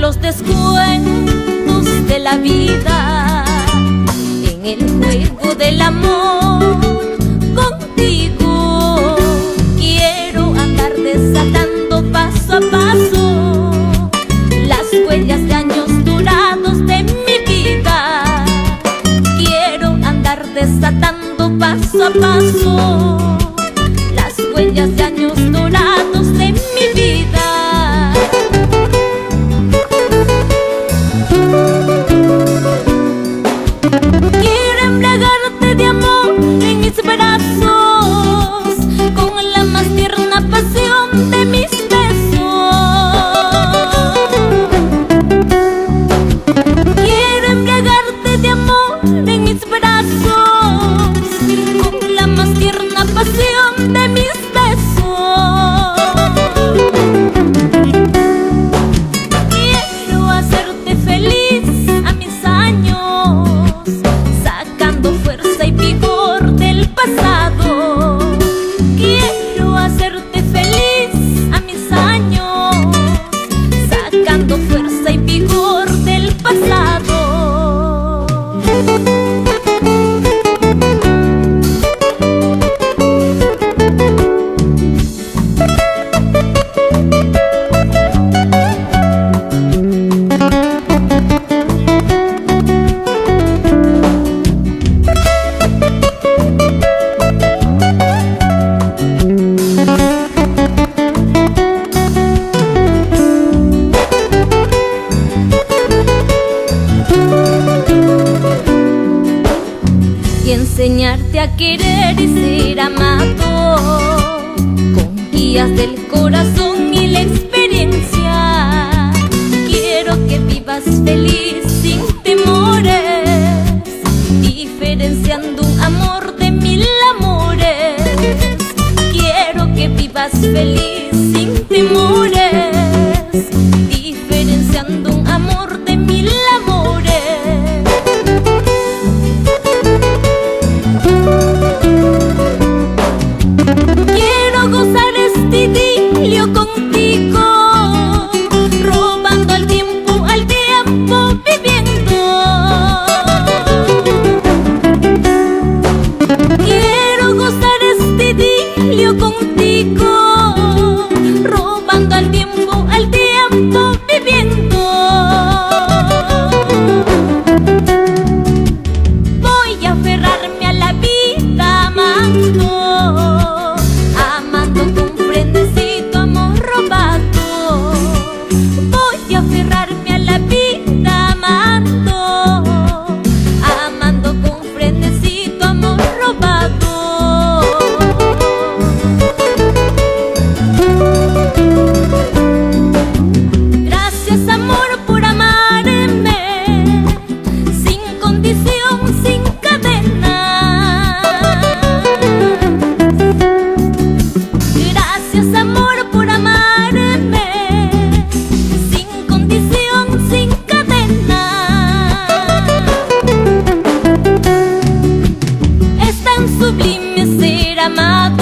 Los descuentos de la vida en el juego del amor. Contigo quiero andar desatando paso a paso las huellas de años durados de mi vida. Quiero andar desatando paso a paso las huellas de años dorados de mi vida. Quiero embriagarte de amor en mis brazos con la más tierna pasión de mis besos. Quiero embriagarte de amor en mis brazos con la más tierna pasión de mis besos. Quiero hacerte feliz a mis años, sacando fuerza y vigor del pasado. Quiero hacerte feliz a mis años, sacando fuerza y vigor del pasado. Y enseñarte a querer y ser amado con guías del corazón y la experiencia. Quiero que vivas feliz sin temores, diferenciando un amor de mil amores. Quiero que vivas feliz sin temores, diferenciando un amor de mil amores. Quiero gozar este idilio contigo, robando al tiempo viviendo. Quiero gozar este idilio contigo, robando al tiempo viviendo. Voy a aferrarme a la vida amando, con frenesito amor robado. Voy a aferrarme a la vida amando, con frenesito amor robado. Gracias amor por amarme, sin condición, sin cadena. Gracias amor por amarme, sin condición, sin cadena. Es tan sublime ser amado.